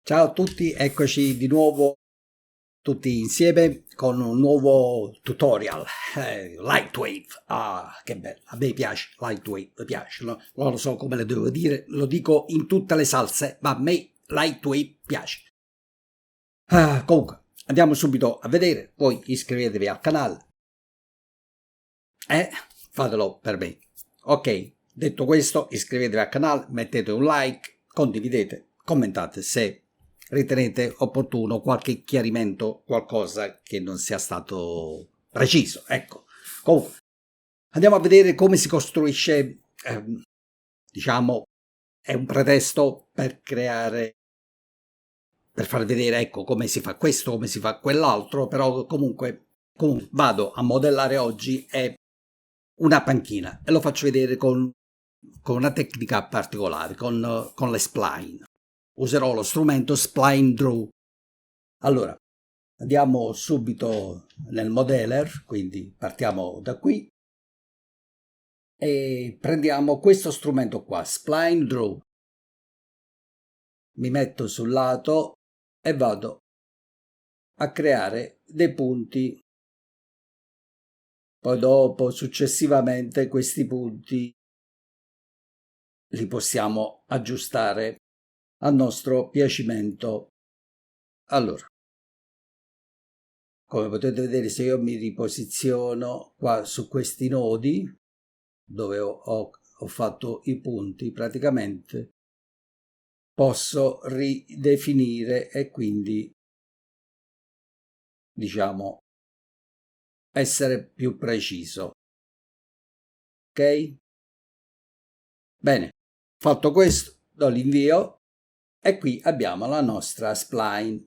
Ciao a tutti, eccoci di nuovo tutti insieme con un nuovo tutorial. Lightwave, che bello, a me piace, Lightwave, mi piace, no? Non lo so come le devo dire, lo dico in tutte le salse, ma a me Lightwave piace. Comunque, andiamo subito a vedere, voi iscrivetevi al canale e fatelo per me. Ok, detto questo, iscrivetevi al canale, mettete un like, condividete, commentate se ritenete opportuno qualche chiarimento, qualcosa che non sia stato preciso. Ecco, comunque, andiamo a vedere come si costruisce, diciamo, è un pretesto per creare, per far vedere, ecco, come si fa questo, come si fa quell'altro, però comunque vado a modellare oggi è una panchina e lo faccio vedere con una tecnica particolare, con le spline. Userò lo strumento Spline Draw. Allora, andiamo subito nel modeler, quindi partiamo da qui e prendiamo questo strumento qua, Spline Draw. Mi metto sul lato e vado a creare dei punti. Poi dopo, successivamente, questi punti li possiamo aggiustare a nostro piacimento. Allora, come potete vedere, se io mi riposiziono qua su questi nodi dove ho fatto i punti, praticamente posso ridefinire e quindi, diciamo, essere più preciso. Ok? Bene, fatto questo, do l'invio e qui abbiamo la nostra spline.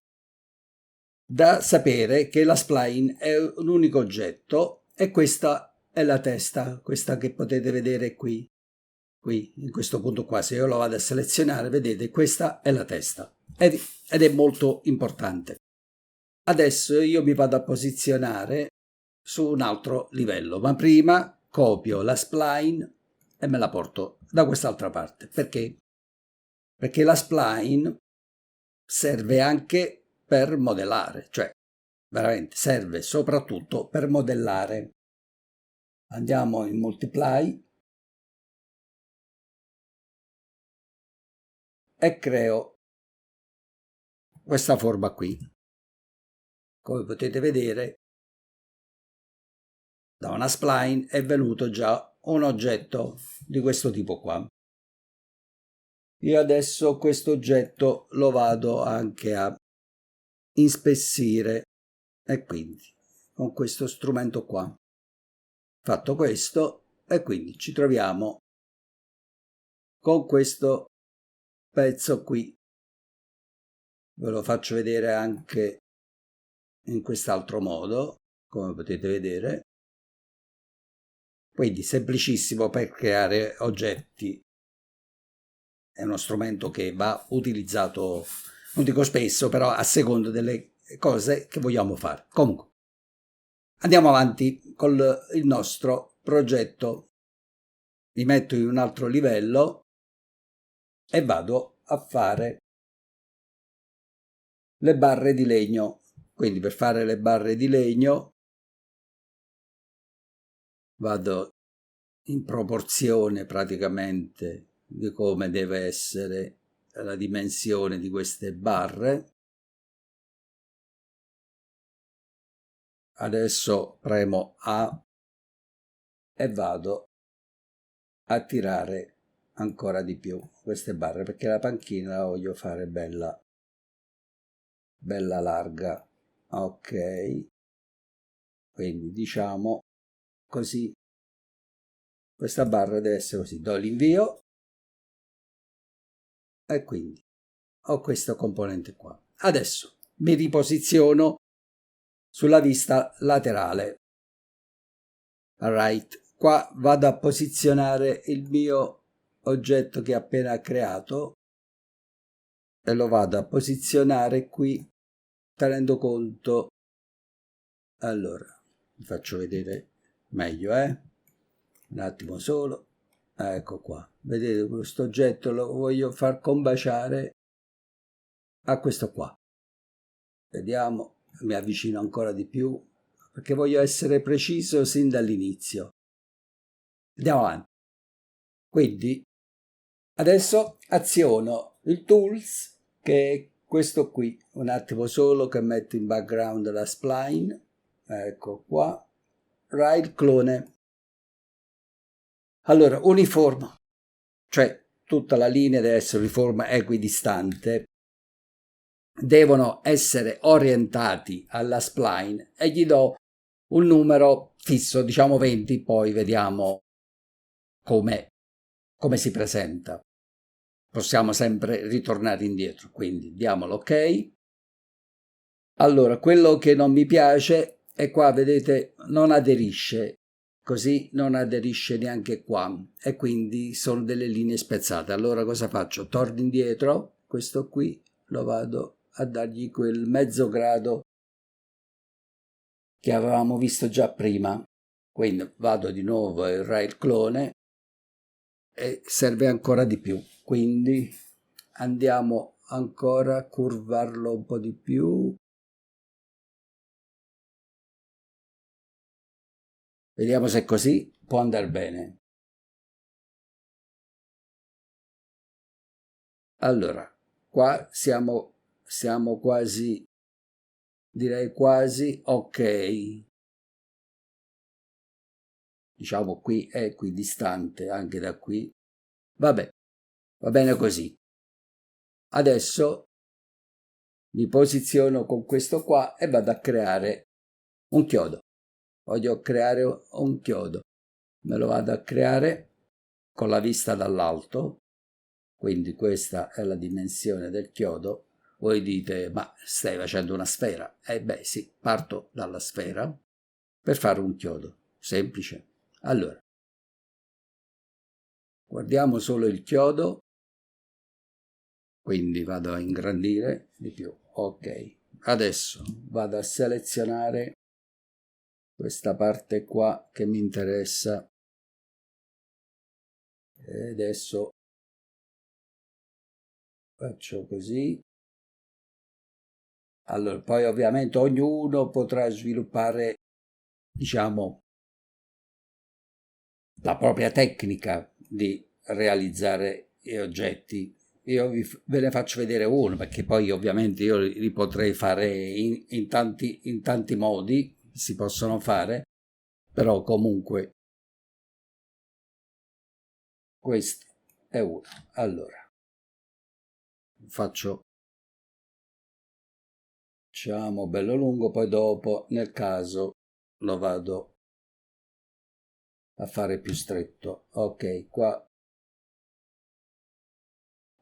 Da sapere che la spline è un unico oggetto e questa è la testa, questa che potete vedere qui in questo punto qua. Se io lo vado a selezionare, vedete, questa è la testa ed è molto importante. Adesso io mi vado a posizionare su un altro livello, ma prima copio la spline e me la porto da quest'altra parte. Perché? Perché la spline serve anche per modellare, cioè veramente serve soprattutto per modellare. Andiamo in multiply e creo questa forma qui. Come potete vedere, da una spline è venuto già un oggetto di questo tipo qua. Io adesso questo oggetto lo vado anche a inspessire e quindi con questo strumento qua. Fatto questo, e quindi ci troviamo con questo pezzo qui. Ve lo faccio vedere anche in quest'altro modo, come potete vedere. Quindi semplicissimo per creare oggetti. È uno strumento che va utilizzato, non dico spesso, però a seconda delle cose che vogliamo fare. Comunque, andiamo avanti con il nostro progetto. Mi metto in un altro livello e vado a fare le barre di legno. Quindi per fare le barre di legno vado in proporzione praticamente di come deve essere la dimensione di queste barre. Adesso premo A e vado a tirare ancora di più queste barre perché la panchina la voglio fare bella larga. Ok, quindi diciamo così, questa barra deve essere così. Do l'invio e quindi ho questo componente qua. Adesso mi riposiziono sulla vista laterale. Alright, qua vado a posizionare il mio oggetto che ho appena creato e lo vado a posizionare qui tenendo conto. Allora, vi faccio vedere meglio, un attimo solo. Ecco qua, vedete questo oggetto lo voglio far combaciare a questo qua. Vediamo, mi avvicino ancora di più perché voglio essere preciso sin dall'inizio. Andiamo avanti. Quindi adesso aziono il tools, che è questo qui, un attimo solo che metto in background la spline, ecco qua, right clone. Allora, uniforme, cioè tutta la linea deve essere uniforme equidistante, devono essere orientati alla spline e gli do un numero fisso, diciamo 20, poi vediamo come si presenta. Possiamo sempre ritornare indietro, quindi diamo l'ok. Allora, quello che non mi piace è qua, vedete, non aderisce, così non aderisce neanche qua e quindi sono delle linee spezzate. Allora cosa faccio? Torno indietro, questo qui lo vado a dargli quel mezzo grado che avevamo visto già prima. Quindi vado di nuovo a errare il clone e serve ancora di più. Quindi andiamo ancora a curvarlo un po' di più. Vediamo se così può andare bene. Allora, qua siamo quasi, direi quasi ok. Diciamo qui è equidistante anche da qui. Vabbè, va bene così. Adesso mi posiziono con questo qua e vado a creare un chiodo. Voglio creare un chiodo. Me lo vado a creare con la vista dall'alto, quindi questa è la dimensione del chiodo. Voi dite, ma stai facendo una sfera? Beh sì, parto dalla sfera per fare un chiodo, semplice. Allora, guardiamo solo il chiodo, quindi vado a ingrandire di più. Ok, adesso vado a selezionare questa parte qua che mi interessa e adesso faccio così. Allora, poi ovviamente ognuno potrà sviluppare, diciamo, la propria tecnica di realizzare gli oggetti. Io ve ne faccio vedere uno perché poi ovviamente io li potrei fare in tanti modi, si possono fare, però comunque questo è uno. Allora, facciamo bello lungo, poi dopo nel caso lo vado a fare più stretto. Ok, qua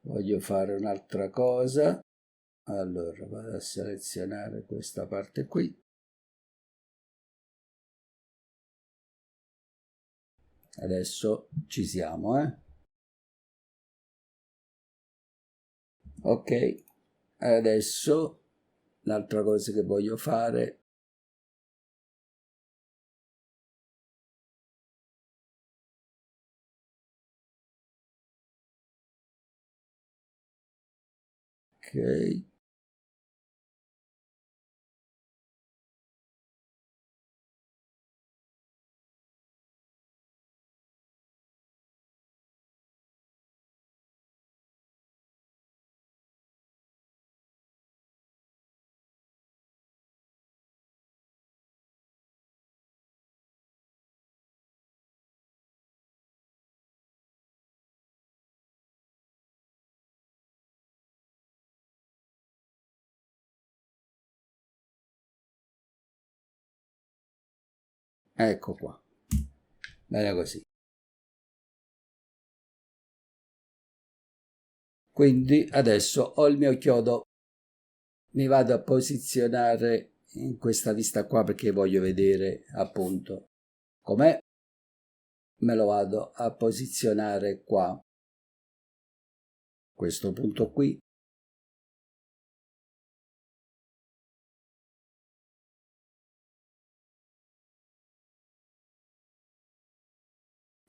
voglio fare un'altra cosa. Allora vado a selezionare questa parte qui. Adesso ci siamo, ok. Adesso l'altra cosa che voglio fare, ok, ecco qua, bene così. Quindi adesso ho il mio chiodo, mi vado a posizionare in questa vista qua perché voglio vedere appunto com'è. Me lo vado a posizionare qua, questo punto qui,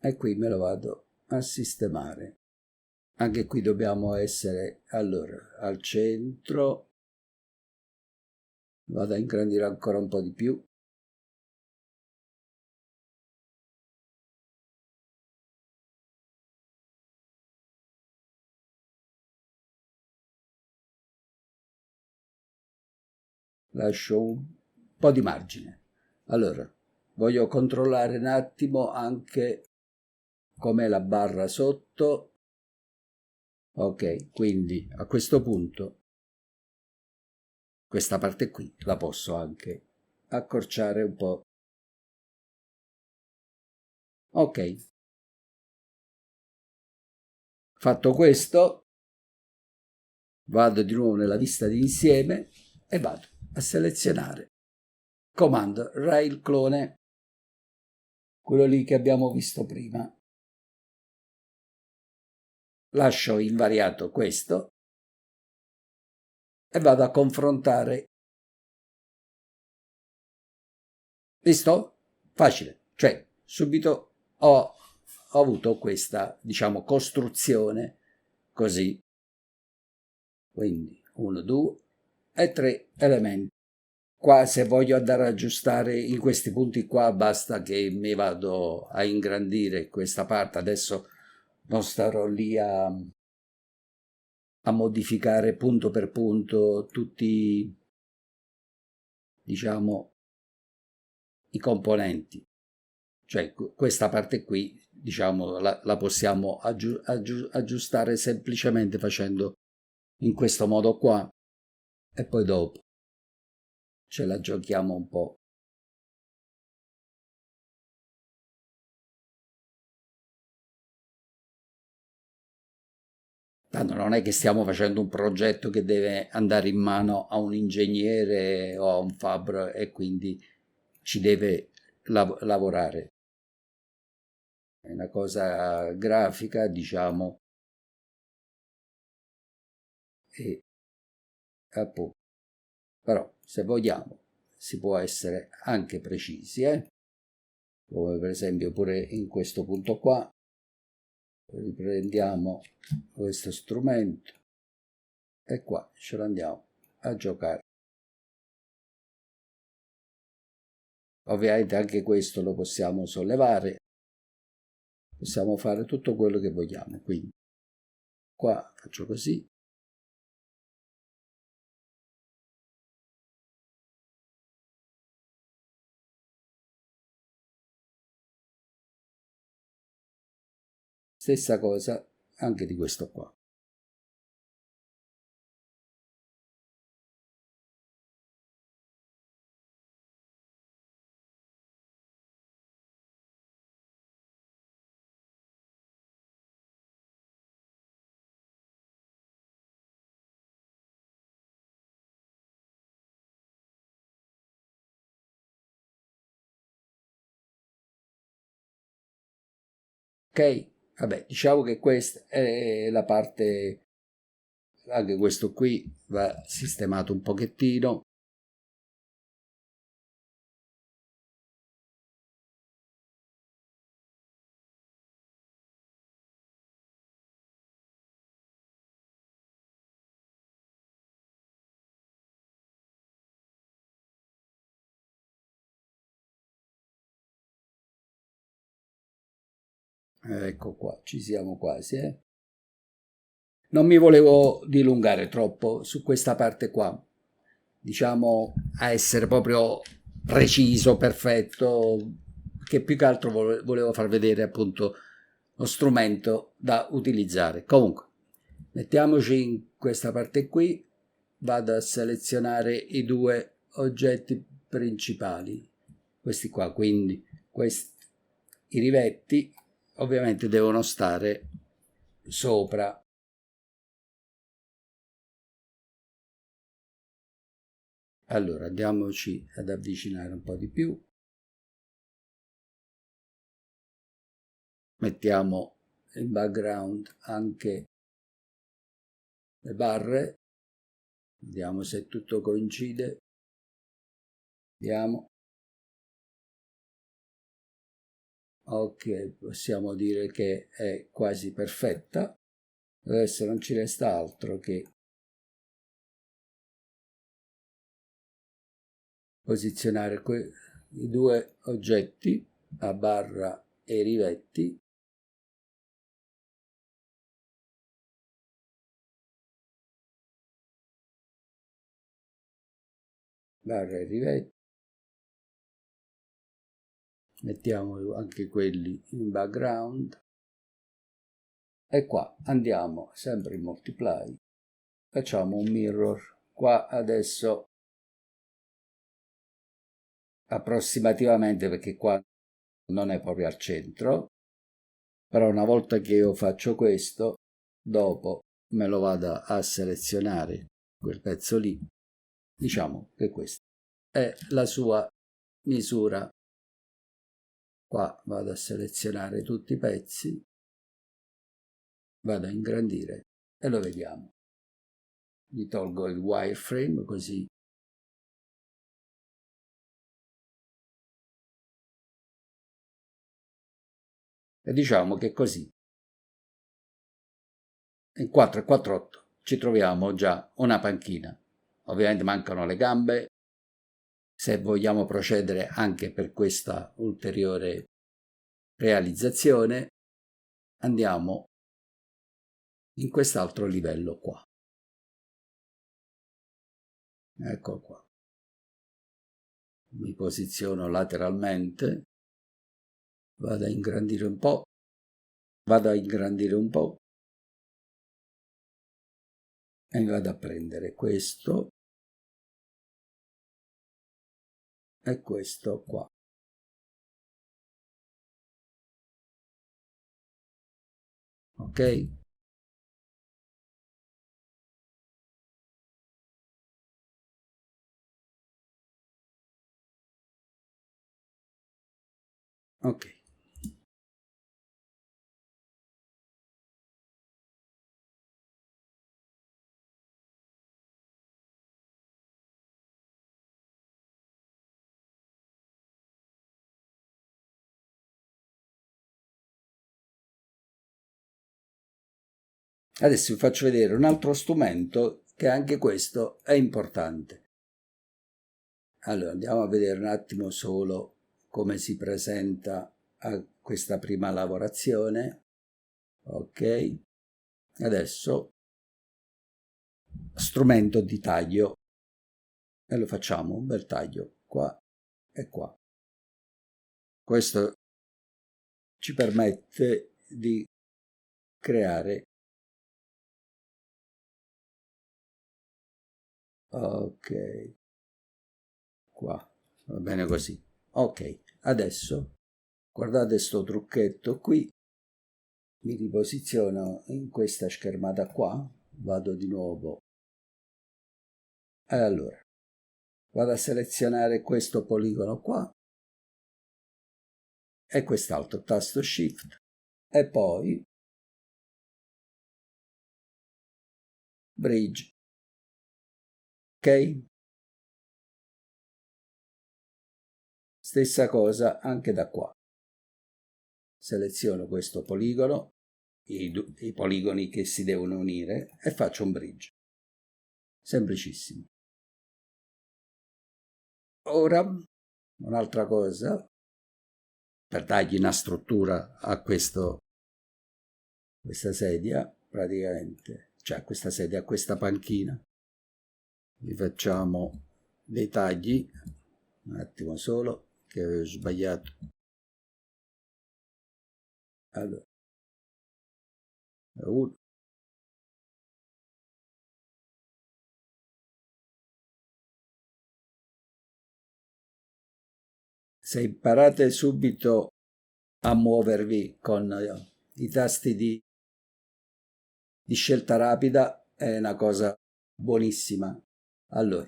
e qui me lo vado a sistemare. Anche qui dobbiamo essere, allora, al centro. Vado a ingrandire ancora un po' di più. Lascio un po' di margine. Allora, voglio controllare un attimo anche com'è la barra sotto. Ok, quindi a questo punto questa parte qui la posso anche accorciare un po'. Ok, fatto questo, vado di nuovo nella vista di insieme e vado a selezionare comando rail clone, quello lì che abbiamo visto prima. Lascio invariato questo e vado a confrontare. Visto? Facile, cioè subito ho avuto questa, diciamo, costruzione così. Quindi 1, 2 e 3 elementi. Qua se voglio andare ad aggiustare in questi punti qua basta che mi vado a ingrandire questa parte. Adesso non starò lì a modificare punto per punto tutti, diciamo, i componenti. Cioè questa parte qui, diciamo, la possiamo aggiustare semplicemente facendo in questo modo qua e poi dopo ce la giochiamo un po'. Tanto non è che stiamo facendo un progetto che deve andare in mano a un ingegnere o a un fabbro e quindi ci deve lavorare. È una cosa grafica, diciamo, e appunto. Però se vogliamo si può essere anche precisi, come per esempio pure in questo punto qua. Riprendiamo questo strumento e qua ce lo andiamo a giocare. Ovviamente anche questo lo possiamo sollevare, possiamo fare tutto quello che vogliamo, quindi qua faccio così. Stessa cosa anche di questo qua. Ok? Vabbè, diciamo che questa è la parte, anche questo qui va sistemato un pochettino. Ecco qua, ci siamo quasi, Non mi volevo dilungare troppo su questa parte qua, diciamo a essere proprio preciso, perfetto, che più che altro volevo far vedere appunto lo strumento da utilizzare. Comunque, mettiamoci in questa parte qui, vado a selezionare i due oggetti principali, questi qua, quindi questi, i rivetti ovviamente devono stare sopra. Allora andiamoci ad avvicinare un po' di più, mettiamo in background anche le barre, vediamo se tutto coincide, vediamo. Ok, possiamo dire che è quasi perfetta. Adesso non ci resta altro che posizionare i due oggetti, la barra e i rivetti, barra e rivetti, mettiamo anche quelli in background e qua andiamo sempre in multiply, facciamo un mirror. Qua adesso approssimativamente, perché qua non è proprio al centro, però una volta che io faccio questo, dopo me lo vado a selezionare quel pezzo lì, diciamo che questa è la sua misura. Qua vado a selezionare tutti i pezzi, vado a ingrandire e lo vediamo. Gli tolgo il wireframe così e diciamo che così in 4 e 4,8 ci troviamo già una panchina. Ovviamente mancano le gambe. Se vogliamo procedere anche per questa ulteriore realizzazione, andiamo in quest'altro livello qua. Ecco qua. Mi posiziono lateralmente, vado a ingrandire un po', e vado a prendere questo e questo qua. Ok? Ok. Adesso vi faccio vedere un altro strumento che anche questo è importante. Allora andiamo a vedere un attimo solo come si presenta a questa prima lavorazione. Ok, adesso strumento di taglio e lo facciamo un bel taglio qua e qua. Questo ci permette di creare, ok, qua va bene così. Ok, adesso guardate sto trucchetto qui, mi riposiziono in questa schermata qua, vado di nuovo e allora vado a selezionare questo poligono qua e quest'altro, tasto shift e poi bridge. Ok, stessa cosa anche da qua, seleziono questo poligono, i poligoni che si devono unire e faccio un bridge, semplicissimo. Ora un'altra cosa per dargli una struttura a questa sedia, praticamente, cioè a questa sedia, a questa panchina, gli facciamo dei tagli, un attimo solo che avevo sbagliato. Allora, uno, se imparate subito a muovervi con i tasti di scelta rapida è una cosa buonissima. Allora,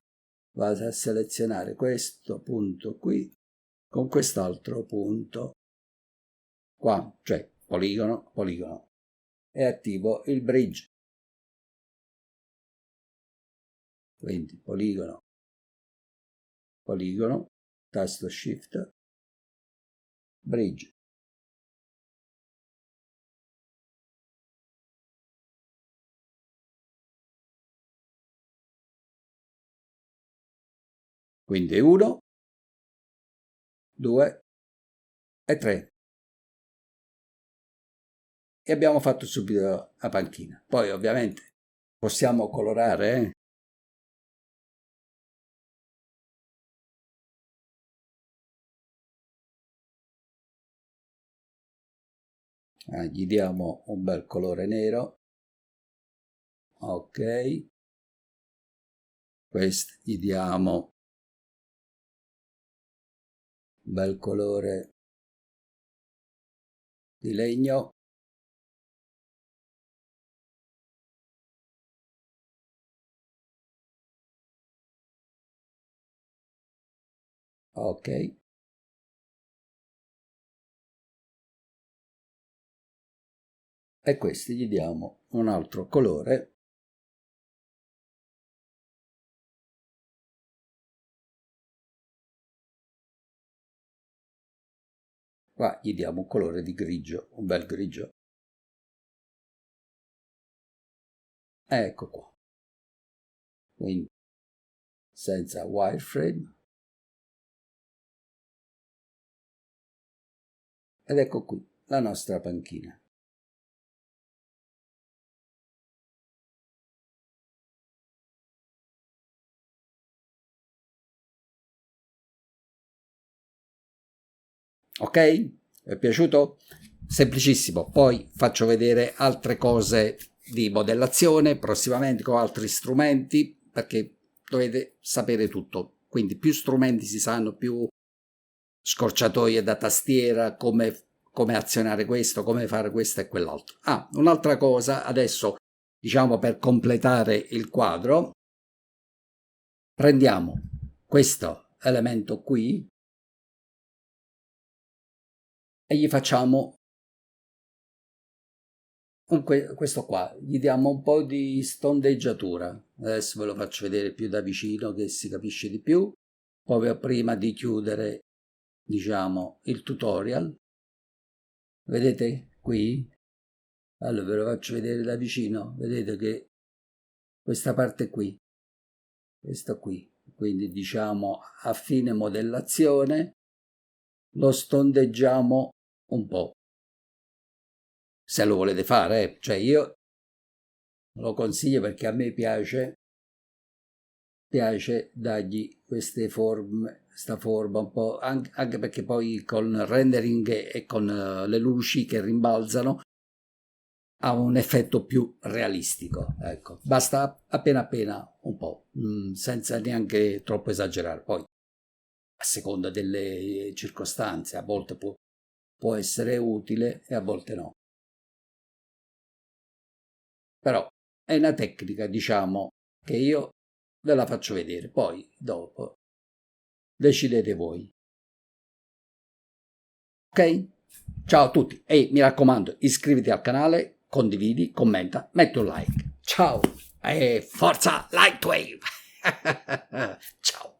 vado a selezionare questo punto qui con quest'altro punto qua, cioè poligono, poligono, e attivo il bridge. Quindi poligono, poligono, tasto shift, bridge. Quindi 1, 2 e 3. E abbiamo fatto subito la panchina. Poi ovviamente possiamo colorare, gli diamo un bel colore nero. Ok, questo gli diamo un bel colore di legno. Ok, e questi gli diamo un altro colore. Qua gli diamo un colore di grigio, un bel grigio. Ecco qua. Quindi senza wireframe. Ed ecco qui la nostra panchina. Ok? Vi è piaciuto? Semplicissimo. Poi faccio vedere altre cose di modellazione prossimamente con altri strumenti, perché dovete sapere tutto. Quindi più strumenti si sanno, più scorciatoie da tastiera, come azionare questo, come fare questo e quell'altro. Un'altra cosa, adesso diciamo per completare il quadro, prendiamo questo elemento qui e gli facciamo questo qua, gli diamo un po' di stondeggiatura. Adesso ve lo faccio vedere più da vicino che si capisce di più. Proprio prima di chiudere, diciamo, il tutorial. Vedete qui? Allora ve lo faccio vedere da vicino. Vedete che questa parte qui, questa qui, quindi diciamo a fine modellazione, lo stondeggiamo un po'. Se lo volete fare, cioè io lo consiglio perché a me piace dargli queste forme, questa forma un po', anche perché poi con rendering e con le luci che rimbalzano ha un effetto più realistico. Ecco, basta appena un po', senza neanche troppo esagerare. Poi a seconda delle circostanze, a volte può essere utile e a volte no. Però è una tecnica, diciamo, che io ve la faccio vedere, poi dopo decidete voi. Ok? Ciao a tutti e mi raccomando, iscriviti al canale, condividi, commenta, metti un like. Ciao e forza Lightwave! Ciao!